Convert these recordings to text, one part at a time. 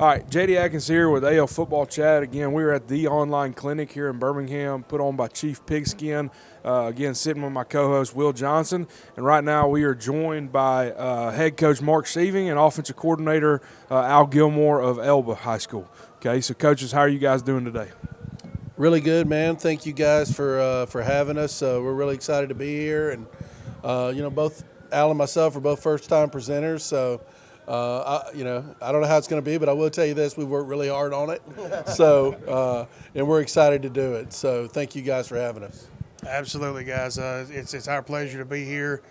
All right, JD Atkins here with AL Football Chat. Again, we are at the online clinic here in Birmingham, put on by Chief Pigskin. Again, sitting with my co-host Will Johnson, and right now we are joined by head coach Marc Sieving and offensive coordinator Al Gilmore of Elba High School. Okay, so coaches, how are you guys doing today? Really good, man. Thank you guys for having us. We're really excited to be here, and both Al and myself are both first-time presenters, so. I don't know how it's going to be, but I will tell you this: we worked really hard on it, and we're excited to do it. So, thank you guys for having us. Absolutely, guys. It's our pleasure to be here.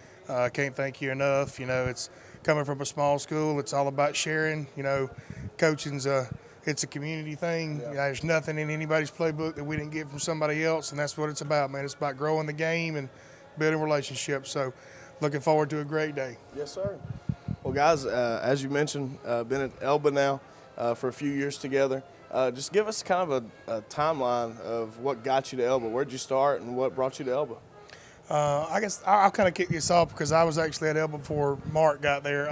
Can't thank you enough. It's coming from a small school. It's all about sharing. Coaching's it's a community thing. Yeah. There's nothing in anybody's playbook that we didn't get from somebody else, and that's what it's about, man. It's about growing the game and building relationships. So, looking forward to a great day. Yes, sir. Well, guys, as you mentioned, been at Elba now for a few years together. Just give us kind of a timeline of what got you to Elba. Where'd you start and what brought you to Elba? I guess I'll kind of kick this off because I was actually at Elba before Marc got there.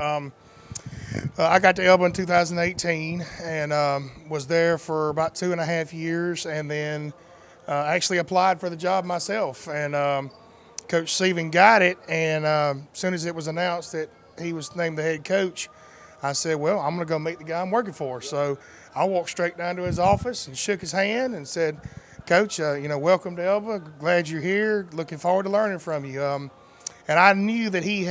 I got to Elba in 2018 and was there for about 2.5 years, and then actually applied for the job myself. And Coach Sieving got it, and as soon as it was announced that he was named the head coach, I said, well, I'm going to go meet the guy I'm working for. So I walked straight down to his office and shook his hand and said, Coach, welcome to Elba. Glad you're here. Looking forward to learning from you. And I knew that he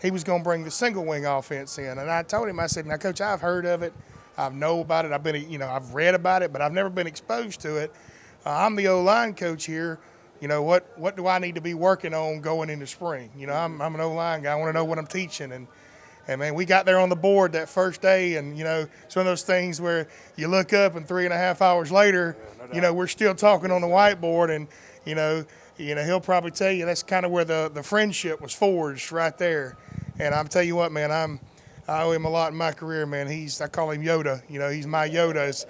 was going to bring the single wing offense in. And I told him, I said, now, Coach, I've heard of it. I know about it. I've read about it, but I've never been exposed to it. I'm the O-line coach here. What do I need to be working on going into spring? I'm an O-line guy. I want to know what I'm teaching. And man, we got there on the board that first day, and, it's one of those things where you look up and 3.5 hours later, we're still talking on the whiteboard, and, he'll probably tell you that's kind of where the friendship was forged right there. And I'm tell you what, man, I owe him a lot in my career, man. I call him Yoda. He's my Yoda.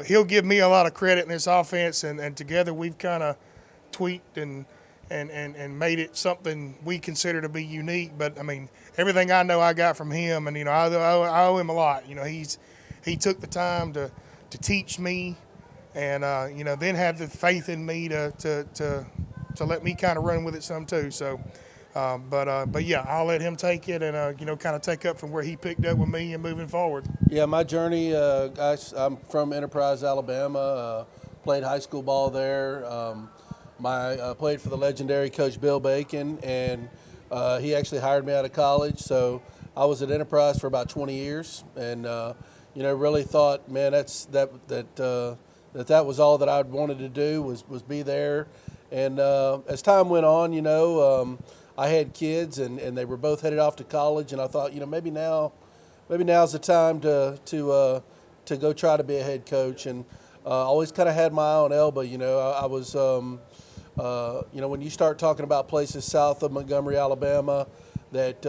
He'll give me a lot of credit in this offense, and together we've kind of tweaked and made it something we consider to be unique. But I mean, everything I know I got from him, and I owe him a lot. He took the time to teach me, and then had the faith in me to let me kind of run with it some too. So, but yeah, I'll let him take it and kind of take up from where he picked up with me and moving forward. Yeah, my journey, guys, I'm from Enterprise, Alabama. Played high school ball there. Played for the legendary Coach Bill Bacon, and he actually hired me out of college. So I was at Enterprise for about 20 years, and really thought, man, that was all that I wanted to do was be there. And as time went on, I had kids, and they were both headed off to college, and I thought, maybe now's the time to go try to be a head coach. And always kind of had my eye on Elba. I was. When you start talking about places south of Montgomery, Alabama, that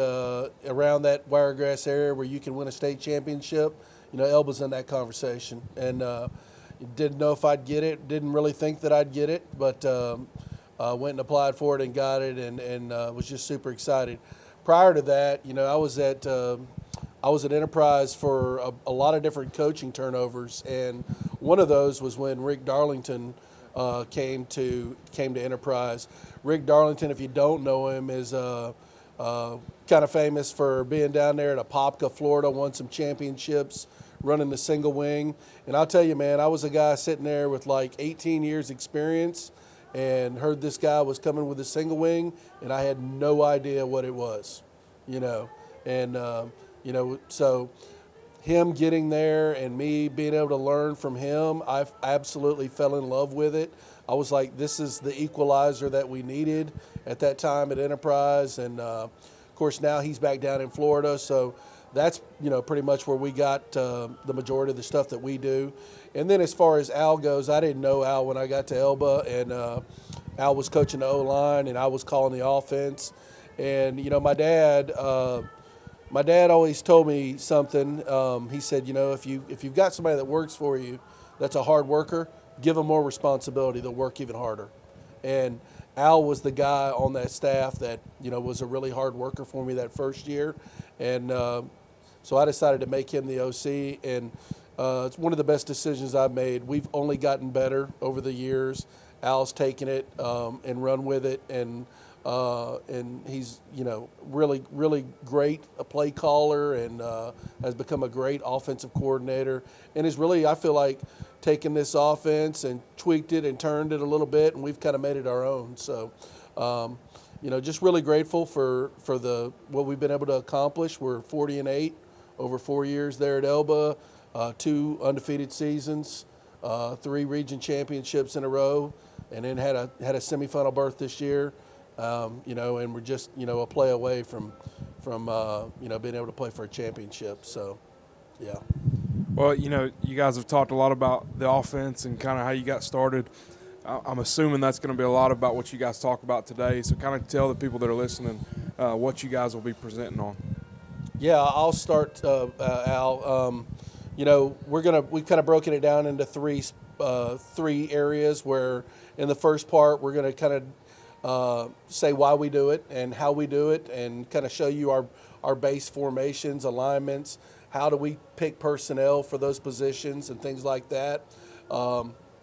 around that Wiregrass area where you can win a state championship, Elba's in that conversation. And didn't know if I'd get it, didn't really think that I'd get it, but went and applied for it and got it, and was just super excited. Prior to that, I was at Enterprise for a lot of different coaching turnovers, and one of those was when Rick Darlington came to Enterprise. Rick Darlington, if you don't know him, is kind of famous for being down there at Apopka, Florida, won some championships, running the single wing. And I'll tell you, man, I was a guy sitting there with like 18 years experience and heard this guy was coming with a single wing, and I had no idea what it was, so him getting there and me being able to learn from him, I absolutely fell in love with it. I was like, this is the equalizer that we needed at that time at Enterprise. And, of course, now he's back down in Florida. So that's, pretty much where we got the majority of the stuff that we do. And then as far as Al goes, I didn't know Al when I got to Elba. And Al was coaching the O-line, and I was calling the offense. And, my dad always told me something. He said, if you've got somebody that works for you that's a hard worker, give them more responsibility. They'll work even harder. And Al was the guy on that staff that, was a really hard worker for me that first year. And So I decided to make him the OC, and it's one of the best decisions I've made. We've only gotten better over the years. Al's taken it and run with it, and he's really, really great a play caller, and has become a great offensive coordinator, and is really, I feel like, taken this offense and tweaked it and turned it a little bit, and we've kind of made it our own. So just really grateful for what we've been able to accomplish. We're 40-8 over 4 years there at Elba, 2 undefeated seasons, 3 region championships in a row, and then had a semifinal berth this year. And we're just a play away from being able to play for a championship. So, yeah. Well, you guys have talked a lot about the offense and kind of how you got started. I'm assuming that's going to be a lot about what you guys talk about today. So kind of tell the people that are listening what you guys will be presenting on. Yeah, I'll start, Al. We've kind of broken it down into three areas where in the first part we're going to kind of say why we do it and how we do it, and kind of show you our base formations, alignments, how do we pick personnel for those positions and things like that.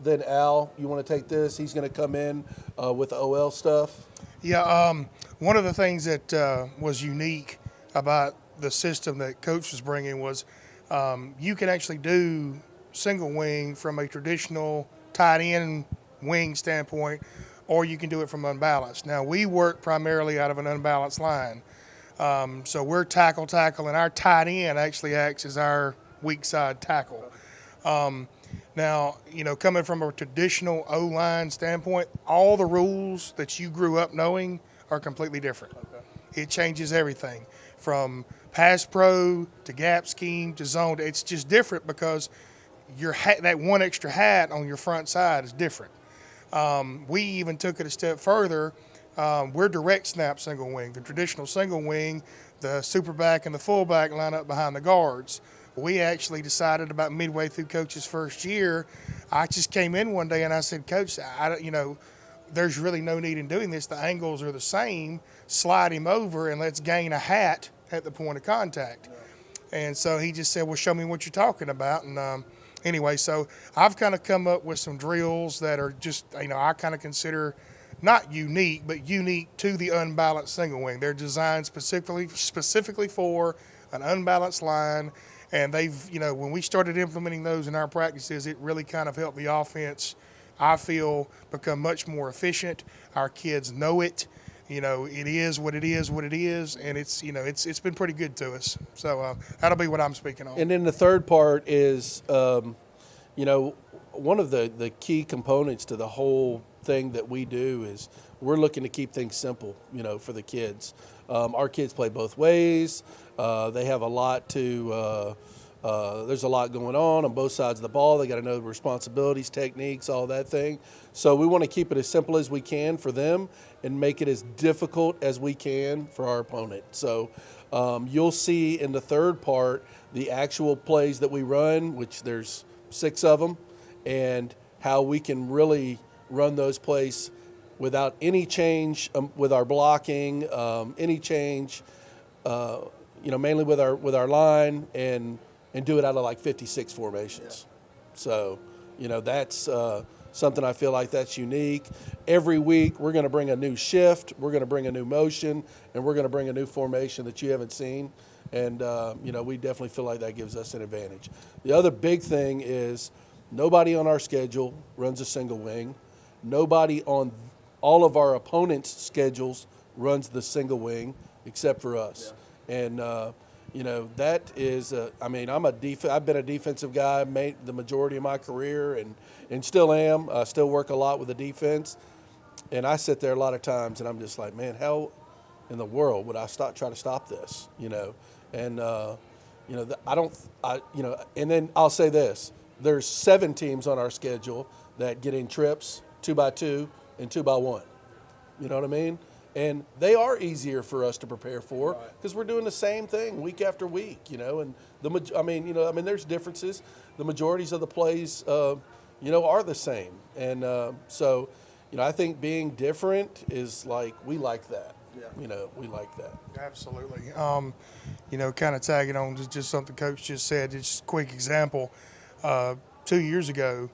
Then Al, you want to take this? He's going to come in with the OL stuff. Yeah, one of the things that was unique about the system that Coach was bringing was you can actually do single wing from a traditional tight end wing standpoint, or you can do it from unbalanced. Now, we work primarily out of an unbalanced line. So we're tackle, and our tight end actually acts as our weak side tackle. Now, coming from a traditional O-line standpoint, all the rules that you grew up knowing are completely different. Okay. It changes everything from pass pro to gap scheme to zone. It's just different because that one extra hat on your front side is different. We even took it a step further. We're direct snap single wing. The traditional single wing, the superback and the fullback line up behind the guards. We actually decided about midway through Coach's first year, I just came in one day and I said, Coach, there's really no need in doing this. The angles are the same. Slide him over and let's gain a hat at the point of contact. Yeah. And so he just said, well, show me what you're talking about. And anyway, so I've kind of come up with some drills that are just, I kind of consider not unique, but unique to the unbalanced single wing. They're designed specifically for an unbalanced line. And they've, when we started implementing those in our practices, it really kind of helped the offense, I feel, become much more efficient. Our kids know it. It is what it is, and it's been pretty good to us. So that'll be what I'm speaking on. And then the third part is, one of the key components to the whole thing that we do is we're looking to keep things simple, for the kids. Our kids play both ways. They have a lot there's a lot going on both sides of the ball. They got to know the responsibilities, techniques, all that thing. So we want to keep it as simple as we can for them and make it as difficult as we can for our opponent. So you'll see in the third part the actual plays that we run, which there's 6 of them, and how we can really run those plays without any change with our blocking, any change, mainly with our line, and do it out of like 56 formations. Yeah. So, that's something I feel like that's unique. Every week we're going to bring a new shift, we're going to bring a new motion, and we're going to bring a new formation that you haven't seen. And, we definitely feel like that gives us an advantage. The other big thing is nobody on our schedule runs a single wing. Nobody on all of our opponents' schedules runs the single wing except for us. Yeah. And, that is, I've been a defensive guy the majority of my career and still am. I still work a lot with the defense. And I sit there a lot of times and I'm just like, man, how in the world would I try to stop this? And, and then I'll say this, there's 7 teams on our schedule that get in trips 2x2 and 2x1. You know what I mean? And they are easier for us to prepare for because we're doing the same thing week after week, and there's differences. The majorities of the plays, are the same. And so, I think being different is we like that. We like that. Absolutely. Kind of tagging on just something Coach just said. Just a quick example. 2 years ago,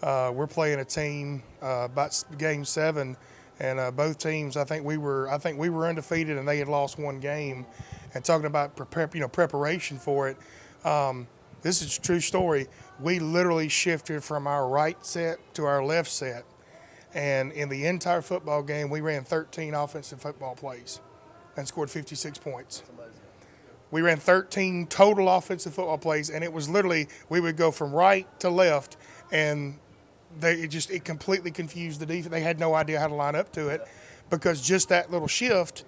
we're playing a team about Game 7, and both teams. I think we were undefeated, and they had lost one game. And talking about preparation for it. This is a true story. We literally shifted from our right set to our left set. And in the entire football game, we ran 13 offensive football plays and scored 56 points. We ran 13 total offensive football plays, and it was literally we would go from right to left, and it completely confused the defense. They had no idea how to line up to it because just that little shift,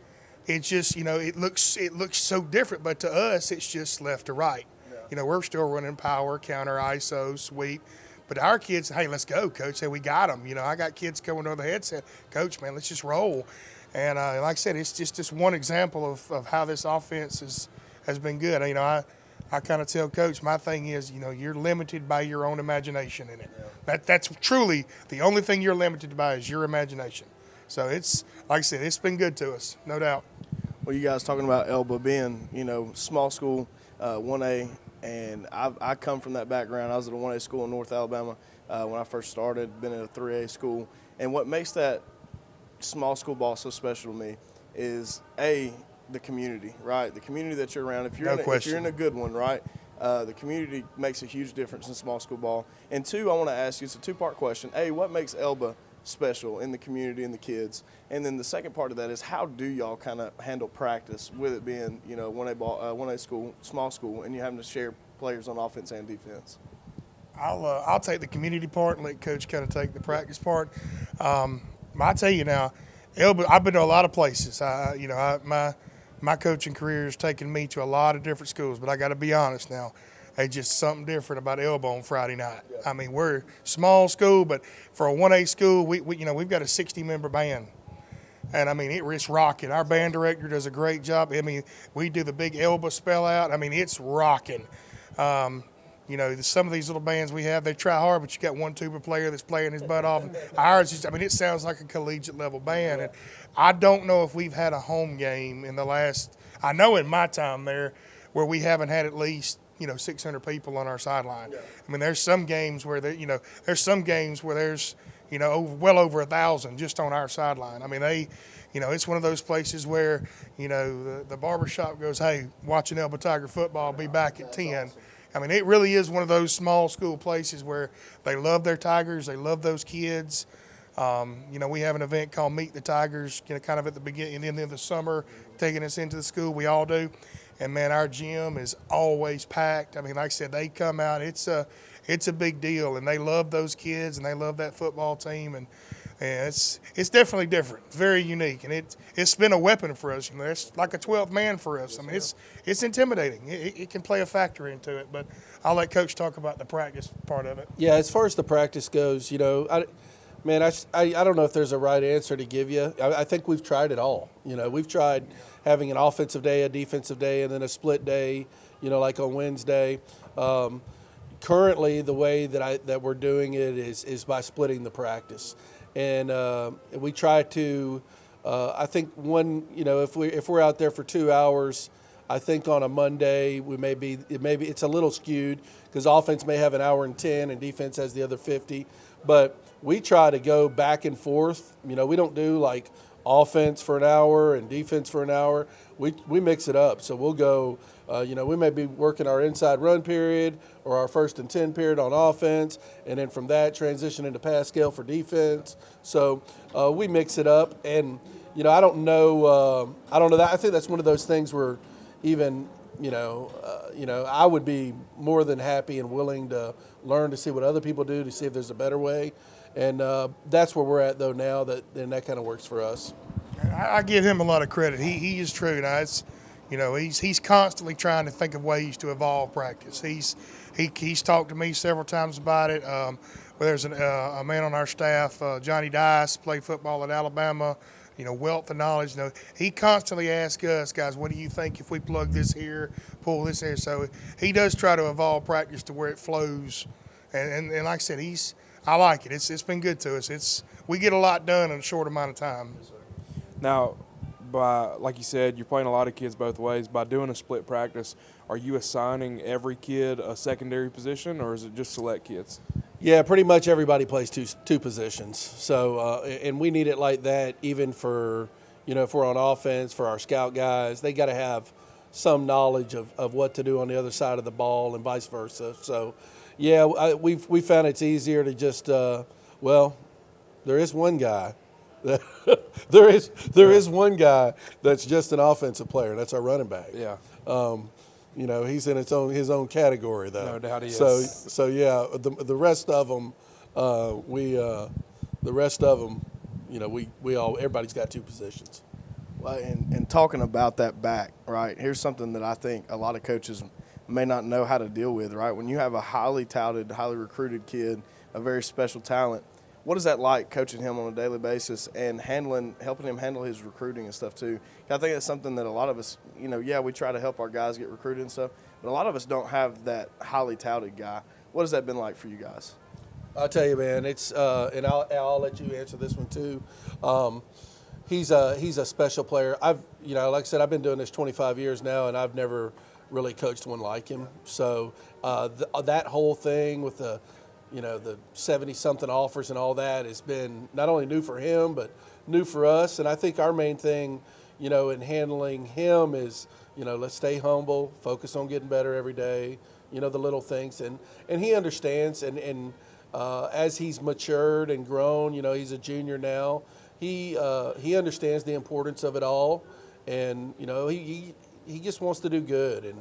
it just it looks so different. But to us, it's just left to right. We're still running power, counter, ISO, sweep. But our kids, hey, let's go, Coach. Hey, we got them. I got kids coming to the headset. Coach, man, let's just roll. And like I said, it's just one example of how this offense has been good. I kind of tell Coach, my thing is, you're limited by your own imagination in it. That's truly the only thing you're limited by is your imagination. So it's, like I said, it's been good to us, no doubt. Well, you guys talking about Elba being, small school, 1A. And I come from that background. I was at a 1A school in North Alabama when I first started, been at a 3A school. And what makes that small school ball so special to me is, A, the community, right? The community that you're around. If you're in a good one, right, the community makes a huge difference in small school ball. And 2, I want to ask you, it's a 2-part question. A, what makes Elba special in the community and the kids? And then the second part of that is, how do y'all kind of handle practice with it being 1A school, small school, and you having to share players on offense and defense? I'll take the community part and let Coach kind of take the practice part. I tell you now, Elba, I've been to a lot of places. My coaching career has taken me to a lot of different schools, but I got to be honest now. It's just something different about Elba on Friday night. Yeah. I mean, we're a small school, but for a 1A school, we've got a 60-member band. And, I mean, it's rocking. Our band director does a great job. I mean, we do the big Elba spell out. I mean, it's rocking. Some of these little bands we have, they try hard, but you got one tuba player that's playing his butt off. Ours, it sounds like a collegiate-level band. And I don't know if we've had a home game in the last – I know in my time there where we haven't had at least – 600 people on our sideline. Yeah. I mean, there's some games where there's well over 1,000 just on our sideline. I mean, it's one of those places where, the barbershop goes, hey, watching Elba Tiger football, I'll be back at 10. Awesome. I mean, it really is one of those small school places where they love their Tigers, they love those kids. We have an event called Meet the Tigers, kind of at the beginning and end of the summer, taking us into the school. We all do. And, man, our gym is always packed. I mean, like I said, they come out. It's a big deal, and they love those kids, and they love that football team. And it's definitely different. It's very unique, and it's been a weapon for us. It's like a 12th man for us. I mean, it's intimidating. It can play a factor into it. But I'll let Coach talk about the practice part of it. Yeah, as far as the practice goes, I don't know if there's a right answer to give you. I think we've tried it all. We've tried having an offensive day, a defensive day, and then a split day, like on Wednesday. Currently, the way that we're doing it is by splitting the practice. And we try to, I think if we're out there for 2 hours, I think on a Monday it's a little skewed because offense may have an hour and 10 and defense has the other 50. But we try to go back and forth. We don't do like offense for an hour and defense for an hour. We mix it up. So we'll go, we may be working our inside run period or our 1st and 10 period on offense, and then from that transition into pass scale for defense. So we mix it up. And, I don't know that. I think that's one of those things where even, I would be more than happy and willing to learn to see what other people do to see if there's a better way. And that's where we're at, though, now, and that kind of works for us. I give him a lot of credit. He is true. Now, he's constantly trying to think of ways to evolve practice. He's talked to me several times about it. There's a man on our staff, Johnny Dice, played football at Alabama, wealth of knowledge. He constantly asks us, guys, what do you think if we plug this here, pull this here? So he does try to evolve practice to where it flows. And like I said, I like it. It's been good to us. We get a lot done in a short amount of time. Now, by, like you said, you're playing a lot of kids both ways. By doing a split practice, are you assigning every kid a secondary position, or is it just select kids? Yeah, pretty much everybody plays two positions. So, and we need it like that even for, if we're on offense, for our scout guys, they got to have some knowledge of what to do on the other side of the ball and vice versa. So, yeah, we found it's easier to just, there is one guy. there is one guy that's just an offensive player. That's our running back. Yeah. He's in his own category though. No doubt he is. So yeah, the rest of them, everybody's got two positions. Well, and talking about that back, right, here's something that I think a lot of coaches may not know how to deal with, right? When you have a highly touted, highly recruited kid, a very special talent, what is that like coaching him on a daily basis and helping him handle his recruiting and stuff too? I think that's something that a lot of us, we try to help our guys get recruited and stuff, but a lot of us don't have that highly touted guy. What has that been like for you guys? I'll tell you, man, it's and I'll let you answer this one too. He's a special player. Like I said, I've been doing this 25 years now, and I've never really coached one like him. So that whole thing with the 70-something offers and all that has been not only new for him, but new for us. And I think our main thing, in handling him is, let's stay humble, focus on getting better every day, the little things. And he understands. And as he's matured and grown, he's a junior now, he understands the importance of it all. And, he just wants to do good.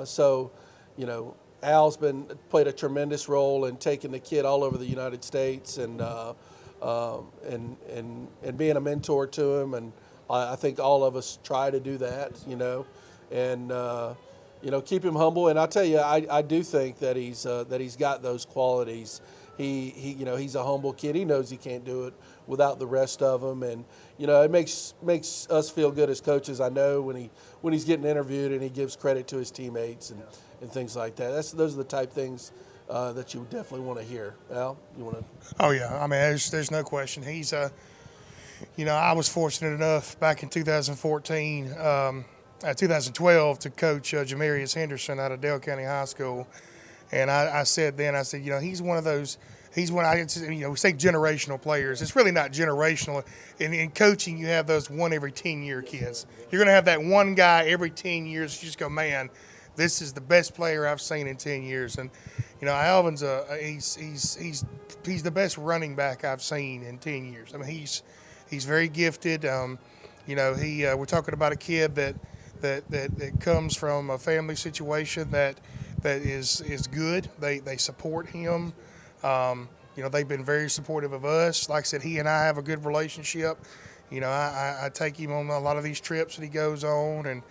So, Al's played a tremendous role in taking the kid all over the United States and being a mentor to him, and I think all of us try to do that, and keep him humble. And I'll tell you, I do think that he's got those qualities. He's a humble kid. He knows he can't do it without the rest of them, and it makes us feel good as coaches. I know when he's getting interviewed and he gives credit to his teammates and things like that. Those are the type things that you definitely want to hear. Al, you want to? Oh yeah, I mean there's no question. He's I was fortunate enough back in 2014, 2012 to coach Jamarius Henderson out of Dale County High School, and I said he's one of those. He's one. We say generational players. It's really not generational. In coaching, you have those one every 10-year kids. You're going to have that one guy every 10 years. You just go, man, this is the best player I've seen in 10 years. And Alvin's he's the best running back I've seen in 10 years. I mean, he's very gifted. We're talking about a kid that comes from a family situation that is good. They support him. They've been very supportive of us. Like I said, he and I have a good relationship. I take him on a lot of these trips that he goes on, and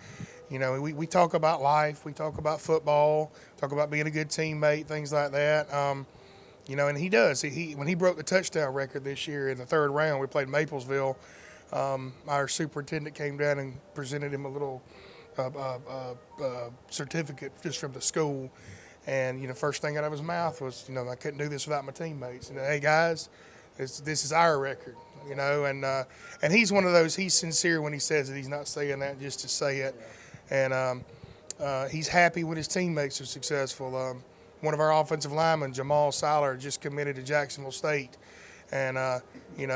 we talk about life, we talk about football, talk about being a good teammate, things like that. And he does. When he broke the touchdown record this year in the third round, we played Maplesville. Our superintendent came down and presented him a little certificate just from the school. And, first thing out of his mouth was, I couldn't do this without my teammates. Hey, guys, this is our record, and he's one of those, he's sincere when he says it. He's not saying that just to say it. And he's happy when his teammates are successful. One of our offensive linemen, Jamal Siler, just committed to Jacksonville State. And, he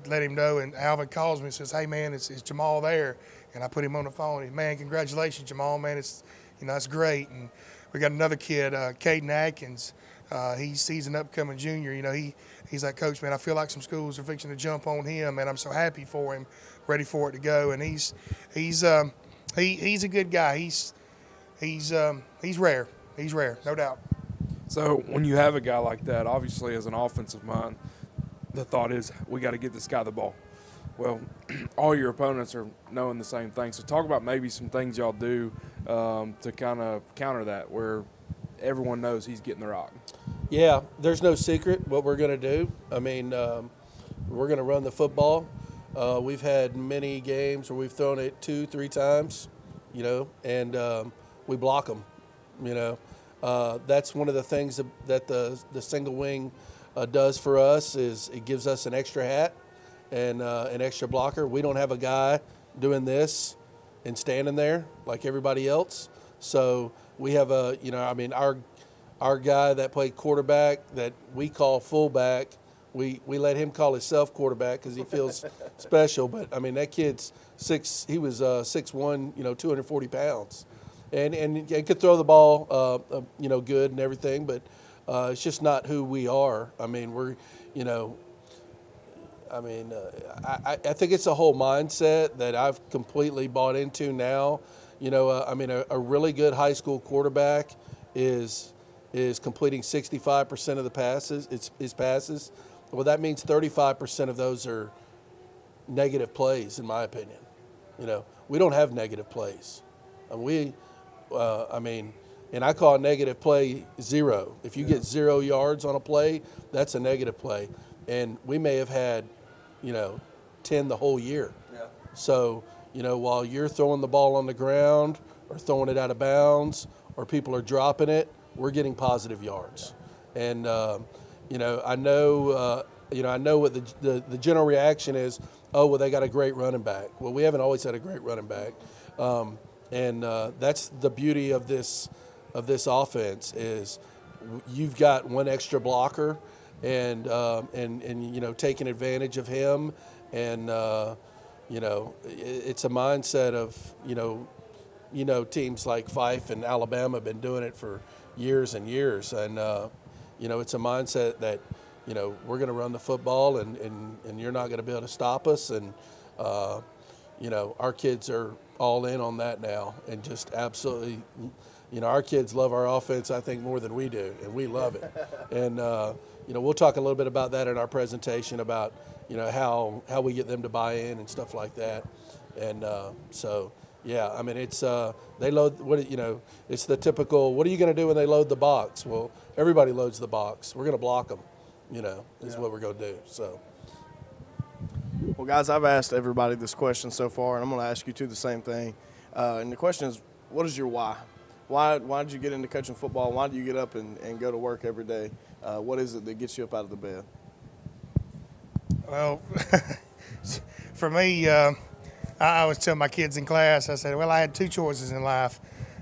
let him know, and Alvin calls me and says, hey, man, is Jamal there? And I put him on the phone. Man, congratulations, Jamal, man. It's great. And we got another kid, Caden Atkins. He's an upcoming junior. He's like, Coach, man, I feel like some schools are fixing to jump on him, and I'm so happy for him, ready for it to go. And he's a good guy. He's rare. He's rare, no doubt. So when you have a guy like that, obviously as an offensive mind, the thought is we got to get this guy the ball. Well, all your opponents are knowing the same thing. So talk about maybe some things y'all do to kind of counter that, where everyone knows he's getting the rock. Yeah, there's no secret what we're going to do. I mean, we're going to run the football. We've had many games where we've thrown it 2-3 times, and we block them. That's one of the things that the single wing does for us, is it gives us an extra hat. and an extra blocker. We don't have a guy doing this and standing there like everybody else. So we have our guy that played quarterback that we call fullback, we let him call himself quarterback because he feels special. But I mean, that kid's 6'1", 240 pounds, and could throw the ball, good and everything. But it's just not who we are. I mean, I think it's a whole mindset that I've completely bought into now. A really good high school quarterback is completing 65% of the passes. His passes. Well, that means 35% of those are negative plays, in my opinion. We don't have negative plays. And I call a negative play 0. If you get 0 yards on a play, that's a negative play. And we may have had, 10 the whole year. Yeah. So, while you're throwing the ball on the ground or throwing it out of bounds or people are dropping it, we're getting positive yards. And, I know what the general reaction is, oh, well, they got a great running back. Well, we haven't always had a great running back. That's the beauty of this offense is you've got one extra blocker and taking advantage of him. And, it's a mindset of, teams like Fife and Alabama have been doing it for years and years. And, it's a mindset that, we're going to run the football and you're not going to be able to stop us. And, our kids are all in on that now and just absolutely, our kids love our offense, I think, more than we do, and we love it. And, we'll talk a little bit about that in our presentation about, how we get them to buy in and stuff like that. And it's they load it's the typical, what are you going to do when they load the box? Well, everybody loads the box. We're going to block them, is what we're going to do. So. Well, guys, I've asked everybody this question so far, and I'm going to ask you two the same thing. And the question is, what is your why? Why did you get into coaching football? Why do you get up and go to work every day? What is it that gets you up out of the bed? Well, for me, I always tell my kids in class, I said, well, I had 2 choices in life.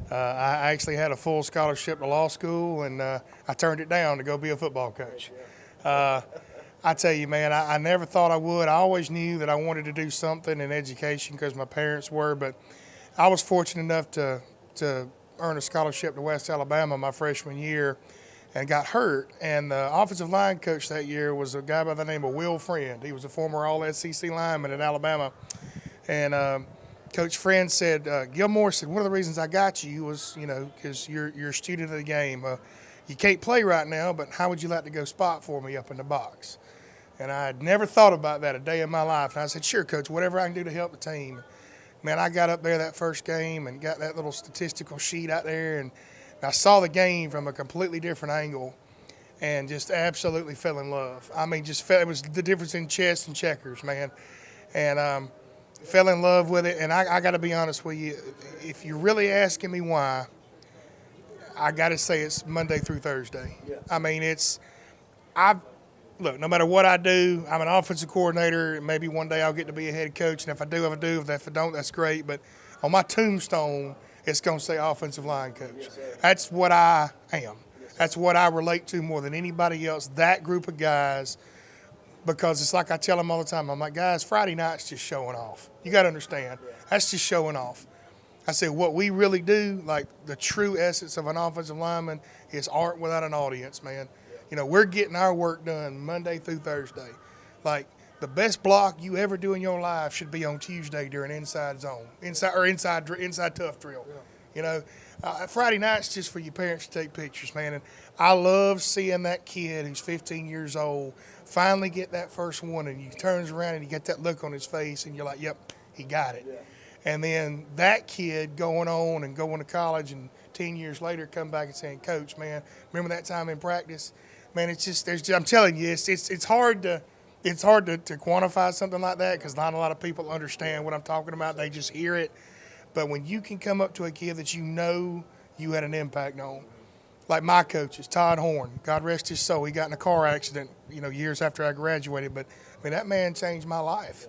I actually had a full scholarship to law school, and I turned it down to go be a football coach. I tell you, man, I never thought I would. I always knew that I wanted to do something in education because my parents were, but I was fortunate enough to earn a scholarship to West Alabama my freshman year and got hurt. And the offensive line coach that year was a guy by the name of Will Friend. He was a former All-SEC lineman at Alabama. And Coach Friend said, Gilmore said, one of the reasons I got you was, because you're a student of the game. You can't play right now, but how would you like to go spot for me up in the box? And I had never thought about that a day in my life. And I said, sure, Coach, whatever I can do to help the team. Man, I got up there that first game and got that little statistical sheet out there, and I saw the game from a completely different angle and just absolutely fell in love. I mean, it was the difference in chess and checkers, man. And fell in love with it. And I got to be honest with you, if you're really asking me why, I got to say it's Monday through Thursday. Yeah. I mean, look, no matter what I do, I'm an offensive coordinator. Maybe one day I'll get to be a head coach. And if I do, I do. If I don't, that's great. But on my tombstone, it's going to say offensive line coach. Yes, that's what I am. Yes, that's what I relate to more than anybody else, that group of guys, because it's like I tell them all the time. I'm like, guys, Friday night's just showing off. You got to understand. Yeah. That's just showing off. I said, what we really do, like the true essence of an offensive lineman, is art without an audience, man. We're getting our work done Monday through Thursday. Like, the best block you ever do in your life should be on Tuesday during inside zone, inside tough drill. Yeah. Friday night's just for your parents to take pictures, man. And I love seeing that kid who's 15 years old finally get that first one, and he turns around and you get that look on his face, and you're like, yep, he got it. Yeah. And then that kid going on and going to college, and 10 years later come back and saying, Coach, man, remember that time in practice? Man, it's just I'm telling you, it's hard to quantify something like that because not a lot of people understand what I'm talking about. They just hear it. But when you can come up to a kid that you had an impact on, like my coaches, Todd Horn, God rest his soul, he got in a car accident, years after I graduated. But I mean, that man changed my life.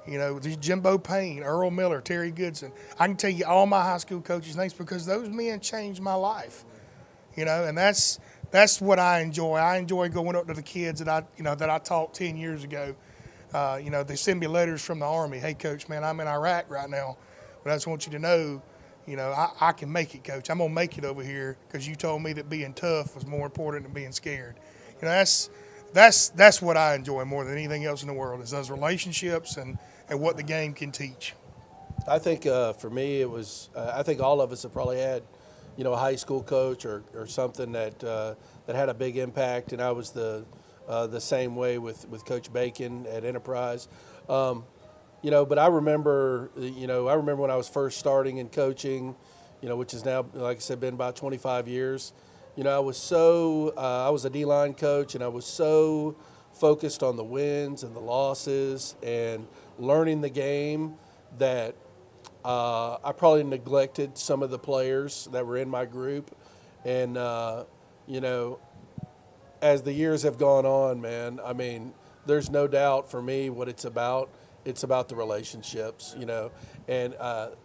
You know, these Jimbo Payne, Earl Miller, Terry Goodson. I can tell you all my high school coaches' names because those men changed my life. You know, and that's what I enjoy. I enjoy going up to the kids that I taught 10 years ago. You know, they send me letters from the Army. Hey, Coach, man, I'm in Iraq right now, but I just want you to know, you know, I can make it, Coach. I'm gonna make it over here because you told me that being tough was more important than being scared. You know, that's what I enjoy more than anything else in the world is those relationships and what the game can teach. I think for me it was. I think all of us have probably had, you know, a high school coach or something that had a big impact, and I was the same way with Coach Bacon at Enterprise. You know, but I remember when I was first starting in coaching, you know, which is now, like I said, been about 25 years. You know, I was a D-line coach, and I was so focused on the wins and the losses and learning the game that I probably neglected some of the players that were in my group. And, you know, as the years have gone on, man, I mean, there's no doubt for me what it's about. It's about the relationships, you know. And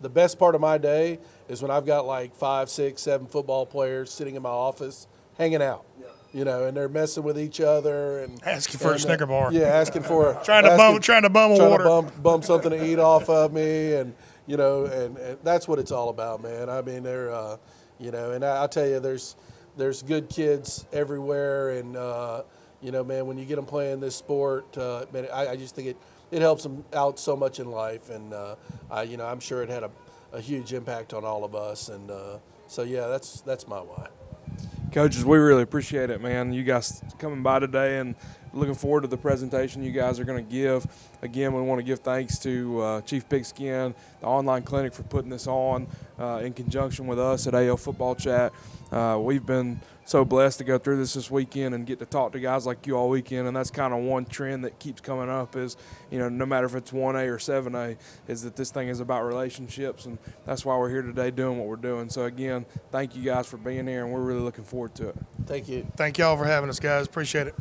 the best part of my day is when I've got like 5, 6, 7 football players sitting in my office hanging out. Yeah. You know, and they're messing with each other and asking for a Snicker bar. Yeah, asking for trying to bum water. Trying to bum something to eat off of me, and you know, and that's what it's all about, man. I mean, they're, you know, and I'll tell you, there's good kids everywhere, and you know, man, when you get them playing this sport, man, I just think it helps them out so much in life, and you know, I'm sure it had a huge impact on all of us, and so yeah, that's my why. Coaches, we really appreciate it, man. You guys coming by today and looking forward to the presentation you guys are going to give. Again, we want to give thanks to Chief Pigskin, the online clinic, for putting this on in conjunction with us at ALFBCHAT. We've been so blessed to go through this weekend and get to talk to guys like you all weekend, and that's kind of one trend that keeps coming up is, you know, no matter if it's 1A or 7A, is that this thing is about relationships, and that's why we're here today doing what we're doing. So, again, thank you guys for being here, and we're really looking forward to it. Thank you. Thank y'all for having us, guys. Appreciate it.